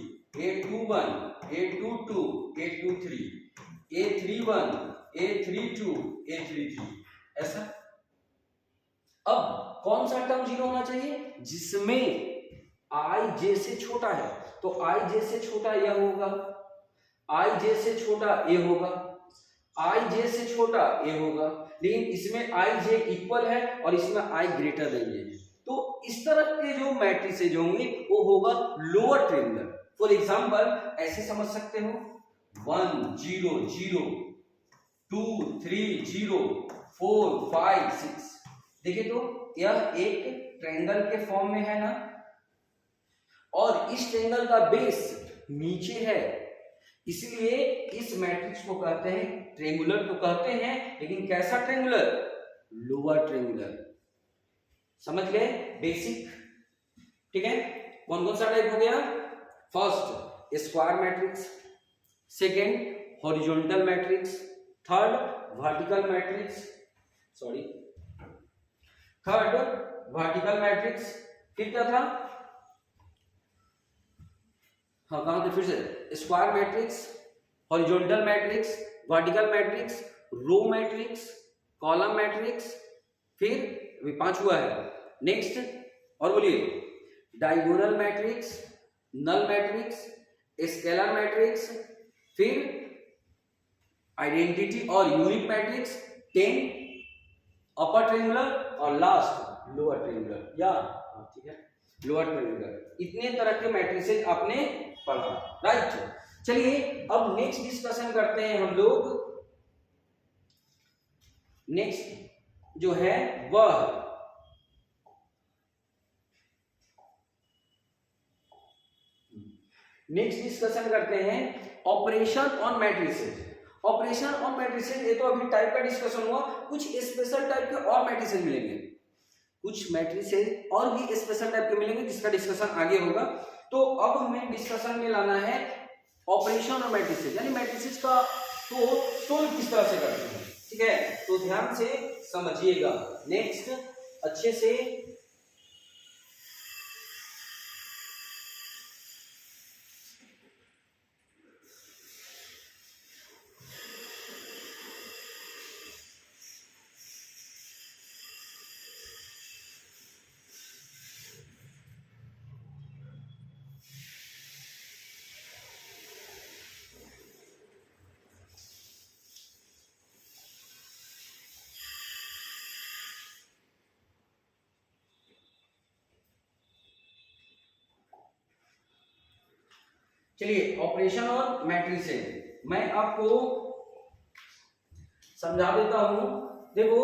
a21 a22 a23 a31 a32 a33, ऐसा। अब कौन सा टर्म जीरो होना चाहिए, जिसमें आई जे से छोटा है, तो आई जे से छोटा यह होगा, आई जे से छोटा ए होगा, आई जे से छोटा ए होगा, लेकिन इसमें आई जे इक्वल है और इसमें आई ग्रेटर देन जे। तो इस तरह के जो मैट्रिसेज होंगे वो होगा लोअर ट्रायंगुलर। फॉर एग्जांपल ऐसे समझ सकते हो 1 0 0 2 3 0 4 5 6। देखिए तो यह एक ट्रायंगल के फॉर्म में है ना, और इस ट्रायंगल का बेस नीचे है, इसलिए इस मैट्रिक्स को कहते हैं ट्रायंगुलर तो कहते हैं, लेकिन कैसा ट्रायंगुलर, लोअर ट्रायंगुलर। समझ गए बेसिक, ठीक है। कौन कौन सा टाइप हो गया, first square matrix, second horizontal matrix, third vertical matrix, sorry third vertical matrix, फिर क्या था, हाँ कहां थे फिर से, square matrix, horizontal matrix, vertical matrix, row matrix, column matrix, फिर 5 हुआ है। नेक्स्ट और बोलिए, diagonal matrix, null matrix, scalar matrix, फिर आइडेंटिटी और यूनिट मैट्रिक्स, 10 अपर ट्रायंगुलर, और लास्ट लोअर ट्रायंगुलर, या ठीक है लोअर ट्रायंगुलर। इतने तरह के मैट्रिसेस आपने पढ़ा, राइट। चलिए अब नेक्स्ट डिस्कशन करते हैं हम लोग नेक्स्ट जो है वह नेक्स्ट डिस्कशन करते हैं operation on matrices. Operation on matrices ये तो अभी टाइप का डिस्कशन हुआ, कुछ स्पेशल टाइप के और मैट्रिसेस मिलेंगे, कुछ मैट्रिसेस और भी स्पेशल टाइप के मिलेंगे जिसका डिस्कशन आगे होगा। तो अब हमें डिस्कशन में लाना है ऑपरेशन और मैट्रिसेस, यानी मैट्रिसेस का तो सोल्व किस तरह से करते हैं, ठीक है। तो ध्यान से समझिएगा, नेक्स्ट अच्छे से चलिए ऑपरेशन और मैट्रिसेस मैं आपको समझा देता हूं। देखो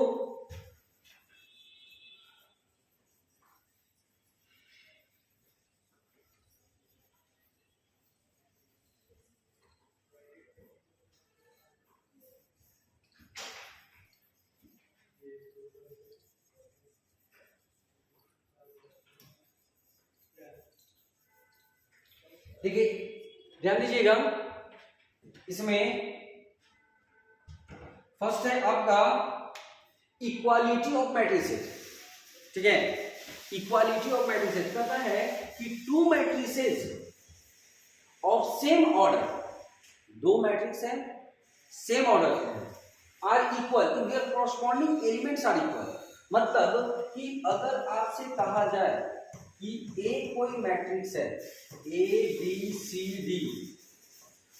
देखिए ध्यान दीजिएगा, इसमें फर्स्ट है आपका इक्वालिटी ऑफ मैट्रिसेस, ठीक है। इक्वालिटी ऑफ मैट्रिसेस कहता है कि two matrices of same order, दो मैट्रिक्स हैं सेम ऑर्डर के हैं, are equal in their corresponding elements are equal. मतलब कि अगर आपसे कहा जाए कि ए कोई मैट्रिक्स है ए बी सी डी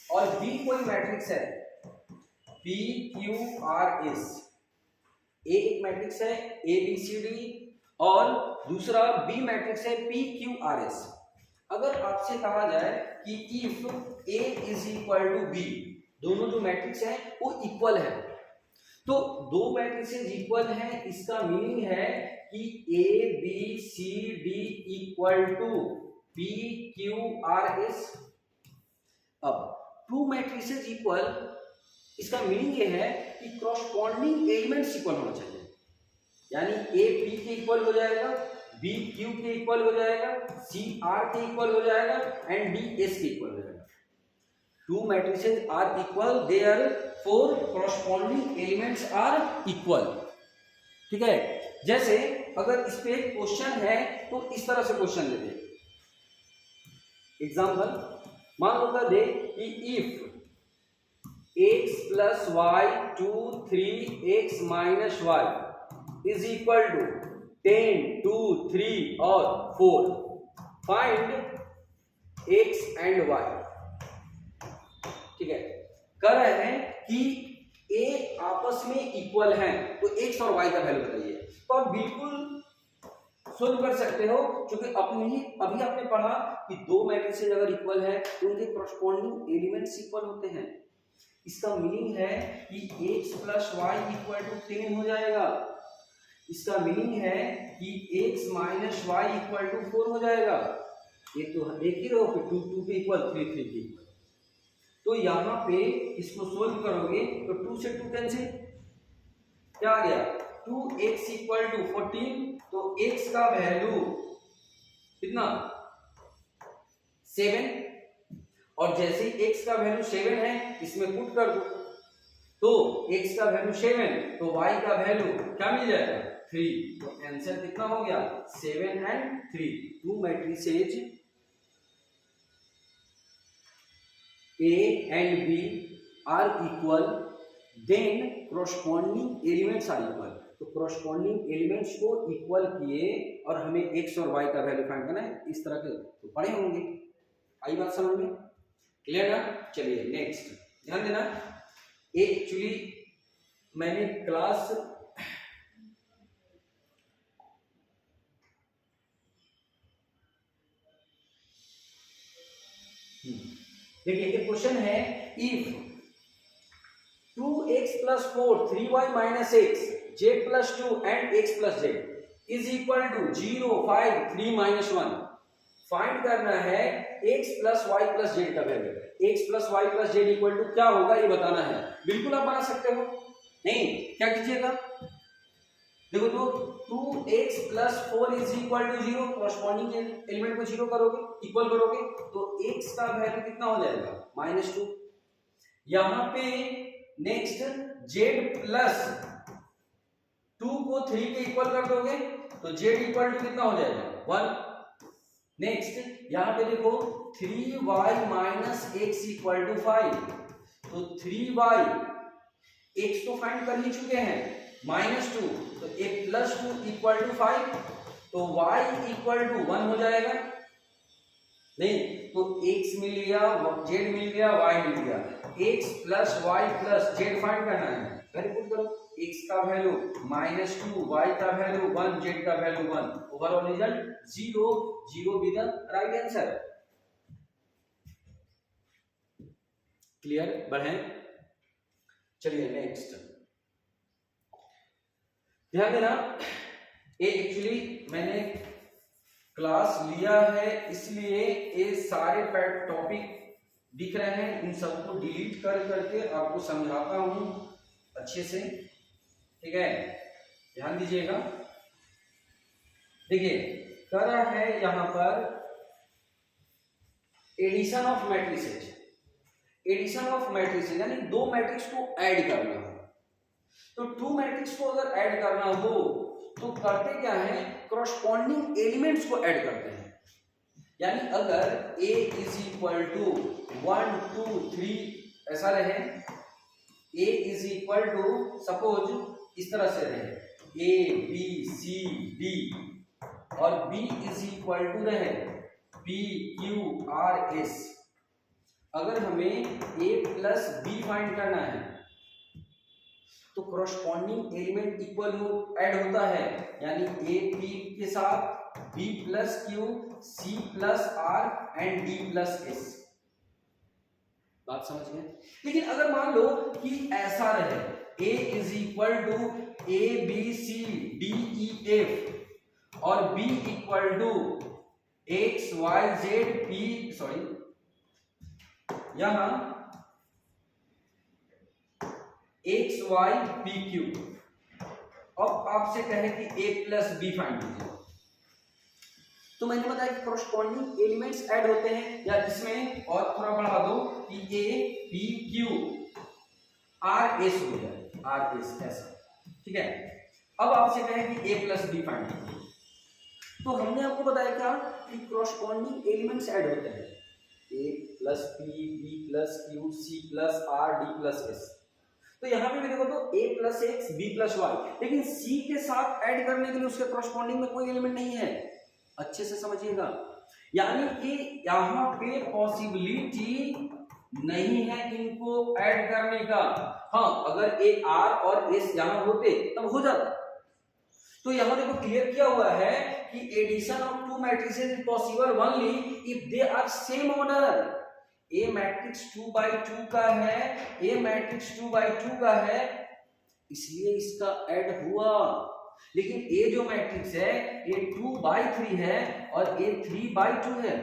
और बी कोई मैट्रिक्स है P Q R S, A एक मैट्रिक्स है ए बी सी डी और दूसरा बी मैट्रिक्स है पी क्यू आर एस। अगर आपसे कहा जाए कि if A is equal to B, दोनों जो मैट्रिक्स है वो इक्वल है, तो दो मैट्रिसेस इक्वल हैं, इसका मीनिंग है कि A B C D equal to P Q R S. अब टू मैट्रिसेस इक्वल, इसका मीनिंग ये है कि कॉरस्पॉन्डिंग एलिमेंट्स इक्वल होना चाहिए, यानी ए पी के इक्वल हो जाएगा, बी क्यू के इक्वल हो जाएगा, सी आर के इक्वल हो जाएगा एंड डी एस के इक्वल हो जाएगा। Two matrices are equal, therefore corresponding elements are equal, ठीक है। जैसे अगर इस पे क्वेश्चन है तो इस तरह से क्वेश्चन दे दे, एग्जांपल मान लो कर दे कि if x plus y two 3x minus y is equal to 10 2 3 और 4, फाइंड x एंड y, ठीक है। कह रहे हैं कि a आपस में इक्वल हैं तो x और y का वैल्यू बताइए। तो आप बिल्कुल सोल्व कर सकते हो, क्योंकि अभी आपने पढ़ा कि दो मैट्रिसेस अगर इक्वल है तो उनके कॉरस्पॉन्डिंग एलिमेंट्स इक्वल होते हैं। इसका मीनिंग है कि x plus y equal to 10 हो जाएगा, इसका मीनिंग है कि x minus y equal to 4 हो जाएगा। ये तो देख ही रहो कि 2 2 के इक्वल 3 3 के इक्वल। तो यहाँ पे इसको सोल्व करोगे तो 2 से 2 कैंसिल, क्या आ गया 2x इक्वल टू 14, तो x का वैल्यू कितना 7, और जैसे ही x का वैल्यू 7 है इसमें पुट कर दो, तो x का वैल्यू 7 तो y का वैल्यू क्या मिल जाएगा 3, तो आंसर कितना हो गया 7 and 3। Two matrices A and B are equal, then corresponding elements are equal। तो corresponding elements को इक्वल किए और हमें x और y का वैल्यू फाइंड करना है, इस तरह के तो पढ़े होंगे। आई बात समझ में, क्लियर ना। चलिए नेक्स्ट ध्यान देना, एक्चुअली मैंने क्लास देखिए एक क्वेश्चन है, if 2x plus 4 3y minus x z plus 2 and x plus z is equal to 0 5 3 minus 1। Find करना है x plus y plus z का value. x plus y plus z equal to क्या होगा ये बताना है। बिल्कुल आप बना सकते हो। नहीं क्या कीजिएगा, देखो तो 2x plus 4 is equal to 0, corresponding element को 0 करोगे, इक्वल करोगे तो x का वैल्यू कितना हो जाएगा -2। यहां पे नेक्स्ट z प्लस 2 को 3 के इक्वल कर दोगे तो z इक्वल टू कितना हो जाएगा 1। नेक्स्ट यहां पे देखो 3y minus x equal to 5, तो 3y x तो फाइंड कर ही चुके हैं -2, तो a प्लस 2 इक्वल टू 5, तो y इक्वल टू 1 हो जाएगा। नहीं तो x मिल गया, z मिल गया, y मिल गया, x plus y plus z find करना है। वेरी गुड, करो x का वैल्यू -2, y का वैल्यू 1, z का value 1, overall result 0 0 be the right answer. Clear, बढ़ें, चलिए नेक्स्ट। ध्यान देना, ये एक्चुअली मैंने क्लास लिया है इसलिए ये सारे टॉपिक दिख रहे हैं, इन सबको डिलीट कर करके आपको समझाता हूं अच्छे से, ठीक है। ध्यान दीजिएगा, देखिए कर रहा है यहां पर addition of matrices. Addition of matrices यानी दो मैट्रिक्स को ऐड करना है। तो टू मैट्रिक्स को अगर ऐड करना हो तो करते क्या है, कॉरस्पॉन्डिंग एलिमेंट्स को ऐड करते हैं। यानी अगर a इज इक्वल टू 1 2 3 ऐसा रहे, a is equal to suppose इस तरह से रहे a b c d, और b इज इक्वल टू रहे p q r s। अगर हमें a प्लस b फाइंड करना है तो कॉरस्पॉन्डिंग एलिमेंट इक्वल ऐड होता है, यानी a p के साथ b plus q, c plus r and d plus s। बात समझ गए। लेकिन अगर मान लो कि ऐसा रहे a is equal to a b c d e f और b equal to x y z p, sorry यहां x y p q, अब आपसे कहे कि a प्लस b फाइंड कीजिए, तो मैंने बताया कि कॉरस्पॉन्डिंग एलिमेंट्स ऐड होते हैं, या इसमें और थोड़ा बढ़ा दो कि a p q r s हो जाए, r s ऐसा, ठीक है। अब आपसे कहे कि a प्लस b फाइंड कीजिए, तो हमने आपको बताया क्या कि कॉरस्पॉन्डिंग एलिमेंट्स ऐड होते हैं, a plus p b plus q c plus r d plus s। तो यहां पे भी देखो तो a plus x b plus y, लेकिन c के साथ ऐड करने के लिए उसके कॉरस्पॉन्डिंग में कोई एलिमेंट नहीं है। अच्छे से समझिएगा, यानी कि यहां पे पॉसिबिलिटी नहीं है इनको ऐड करने का। हाँ, अगर a r और s यहां होते तब हो जाता। तो यहां देखो क्लियर किया हुआ है कि addition of two matrices is possible only if they are same order. A matrix 2x2 का है, ए मैट्रिक्स 2x2 का है, इसलिए इसका ऐड हुआ। लेकिन ए जो मैट्रिक्स है ये 2x3 है और ए 3x2 है,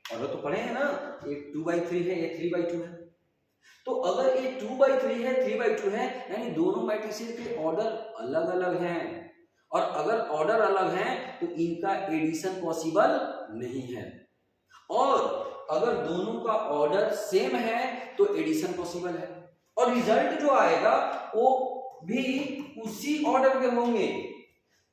और तो पढ़े हैं ना, ये 2x3 है, ये 3x2 है। तो अगर ये 2x3 है 3x2 है, यानी दोनों मैट्रिसेस के ऑर्डर अलग अलग हैं, और अगर ऑर्डर अलग हैं तो इनका एडिशन पॉसिबल नहीं है, और अगर दोनों का ऑर्डर सेम है तो एडिशन पॉसिबल है, और रिजल्ट जो आएगा वो भी उसी ऑर्डर के होंगे।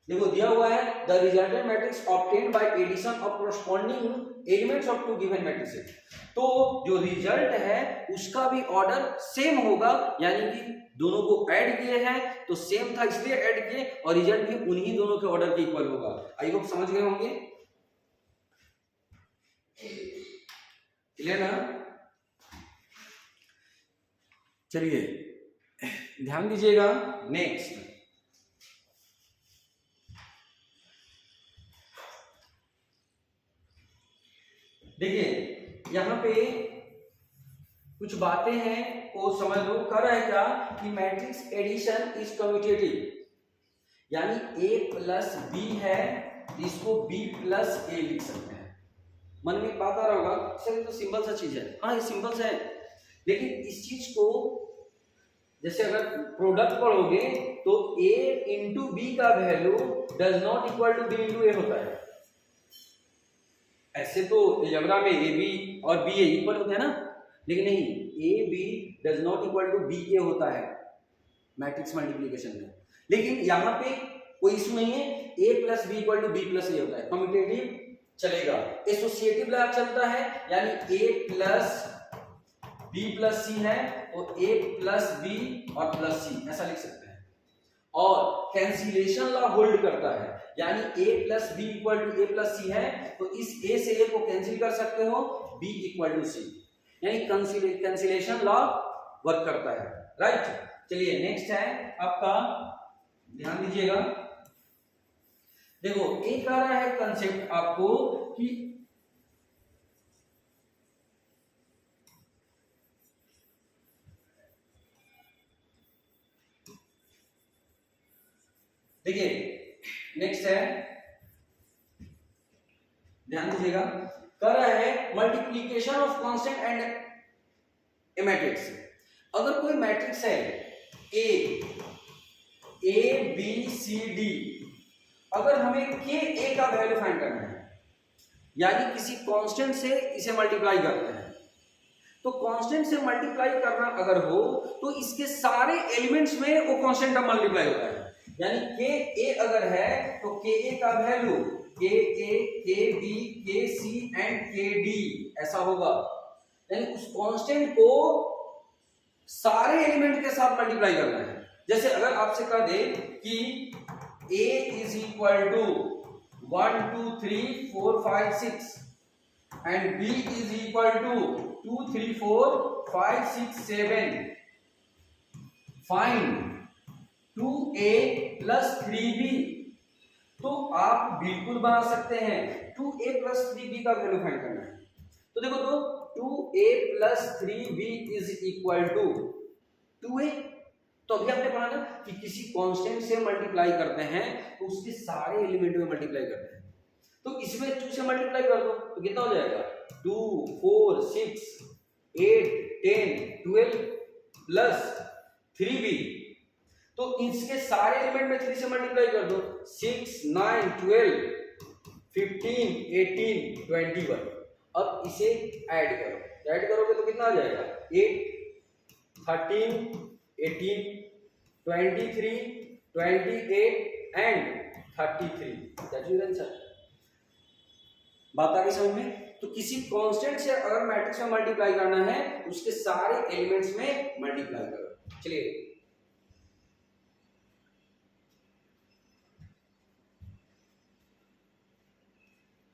देखो दिया हुआ है the resultant matrix obtained by addition of corresponding elements of two given matrices. तो जो रिजल्ट है उसका भी ऑर्डर सेम होगा, यानी कि दोनों को ऐड किए हैं तो सेम था इसलिए ऐड किए, और रिजल्ट भी उन्हीं दोनों के ऑर्डर के इक्वल होगा। आई होप समझ गए होंगे, क्लियर ना। चलिए ध्यान दीजिएगा, नेक्स्ट देखिए यहां पे कुछ बातें हैं वो समझ लो। कर रहा है क्या कि मैट्रिक्स एडिशन इज कम्यूटेटिव, यानी a प्लस बी है, इसको b प्लस a लिख सकते हैं। मन में एक बात आ रहा होगा सर तो सिंपल सा चीज है, हाँ ये सिंपल सा है, लेकिन इस चीज को जैसे अगर प्रोडक्ट पढ़ोगे तो a इंटू बी का value does not equal to b into A होता है। ऐसे तो अलजेब्रा में ए बी और बी ए इक्वल होते हैं ना, लेकिन नहीं, A B does not equal to B A होता है मैट्रिक्स मल्टीप्लिकेशन में। लेकिन यहाँ पे कोई इशू नहीं है, A plus B equal to B plus A होता है, कम्यूटेटिव चलेगा। एसोसिएटिव लॉ चलता है, यानी A plus B plus C है तो ए प्लस बी और प्लस सी ऐसा लिख सकते हैं। और कैंसिलेशन लॉ होल्ड करता है, यानी a plus B equal to A plus C है तो इस a से a को कैंसिल कर सकते हो, b इक्वल टू सी, यानी कैंसिलेशन लॉ वर्क करता है। राइट, चलिए नेक्स्ट है आपका, ध्यान दीजिएगा। देखो एक आ रहा है कंसेप्ट आपको कि देखिए नेक्स्ट है, ध्यान दीजिएगा, कर रहा है multiplication of constant and A matrix. अगर कोई मैट्रिक्स है ए बी सी डी, अगर हमें के ए का वैल्यू फाइंड करना है, यानी किसी कांस्टेंट से इसे मल्टीप्लाई करते हैं, तो कांस्टेंट से मल्टीप्लाई करना अगर हो तो इसके सारे एलिमेंट्स में वो कांस्टेंट का मल्टीप्लाई होता है। यानी के ए अगर है तो के ए का वैल्यू के ए के बी के सी एंड के डी ऐसा होगा, यानी उस कांस्टेंट को सारे एलिमेंट के साथ मल्टीप्लाई करना है। जैसे अगर आपसे कह दे कि a is equal to 1 2 3 4 5 6 and b is equal to 2 3 4 5 6 7, find 2a plus 3b, तो आप बिल्कुल बना सकते हैं। 2a प्लस 3b का वैल्यू फाइंड करना है, तो देखो तो 2a plus 3b is equal to 2a, तो अभी आपने पढ़ा ना कि किसी कांस्टेंट से मल्टीप्लाई करते हैं तो उसके सारे एलिमेंट में मल्टीप्लाई करते हैं, तो इसमें 2 से मल्टीप्लाई कर दो तो कितना हो जाएगा 2 4 6 8 10 12 प्लस 3b, तो इसके सारे एलिमेंट में 3 से मल्टीप्लाई कर दो, 6 9 12 15 18 21। अब इसे ऐड करो, ऐड करोगे तो कितना आ जाएगा 8 13 18 23 28 एंड 33, दैट इज आंसर। बात आ गई समझ में? तो किसी कांस्टेंट से अगर मैट्रिक्स में मल्टीप्लाई करना है उसके सारे एलिमेंट्स में मल्टीप्लाई करो। चलिए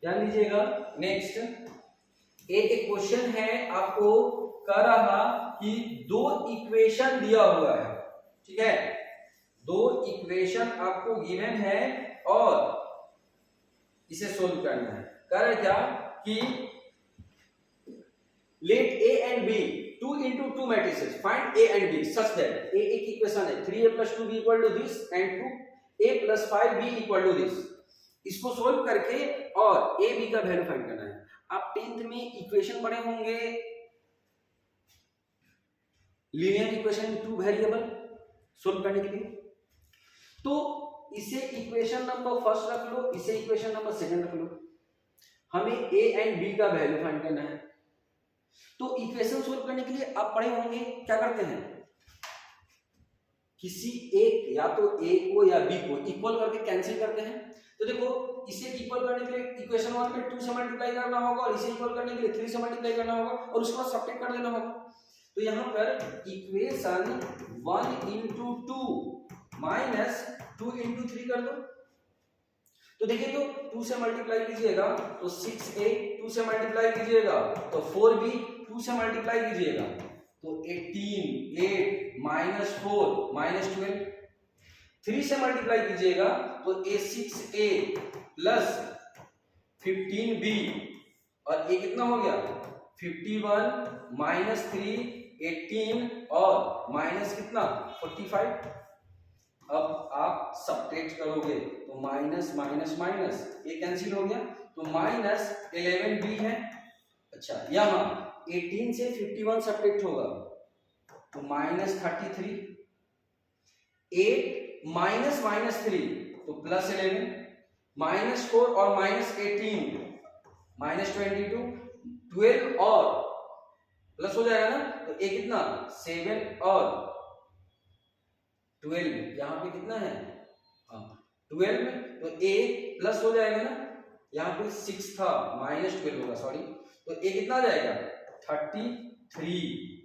ध्यान दीजिएगा, नेक्स्ट एक क्वेश्चन है आपको, कह रहा कि 2 इक्वेशन दिया हुआ है, ठीक है, 2 इक्वेशन आपको गिवन है और इसे सोल्व करना है। कह रहा है क्या कि let a and b 2 into 2 matrices, find a and b such that a एक इक्वेशन है 3a plus 2b equal to this and 2a plus 5b equal to this। इसको सोल्व करके और a b का वैल्यू फाइंड करना है। आप 10th में इक्वेशन पढ़े होंगे, लीनियर इक्वेशन 2 वेरिएबल सोल्व करने के लिए, तो इसे इक्वेशन नंबर फर्स्ट रख लो, इसे इक्वेशन नंबर सेकंड रख लो। हमें a एंड b का वैल्यू फाइंड करना है, तो इक्वेशन सोल्व करने के लिए आप पढ़े होंगे क्या करते हैं, किसी एक या तो a को या b को इक्वल करके कैंसिल करते हैं। तो देखो इसे इक्वल करने के लिए इक्वेशन 1 में 2 से मल्टीप्लाई करना होगा और इसे इक्वल करने के लिए 3 से मल्टीप्लाई करना होगा और उसके बाद सब्ट्रैक्ट कर देना होगा। तो यहाँ पर इक्वेशन 1 into 2 माइनस 2 into 3 कर दो, तो देखिए तो 2 से मल्टीप्लाई कीजिएगा तो 6a, 2 से मल्टीप्लाई कीजिएगा तो 4b, 2 से मल्टीप्लाई कीजिएगा तो 18 8 माइनस 4 माइनस 12, 3 से मल्टीप्लाई कीजिएगा तो a 6a प्लस 15b और a कितना हो गया 51 माइनस 3 18 और माइनस कितना 45। अब आप सब्ट्रैक्ट करोगे तो माइनस माइनस माइनस ये कैंसिल हो गया, तो माइनस 11 भी है। अच्छा यहाँ 18 से 51 सब्ट्रैक्ट होगा तो माइनस 33, 8 माइनस माइनस 3 तो प्लस 11, माइनस 4 और माइनस 18 माइनस 22, 12 और प्लस हो जाएगा ना, तो ये कितना 7 और 12, यहाँ पे कितना है 12, तो a प्लस हो जाएगा ना, यहाँ पे 6 था माइनस 12 होगा, सॉरी, तो a कितना आ जाएगा 33।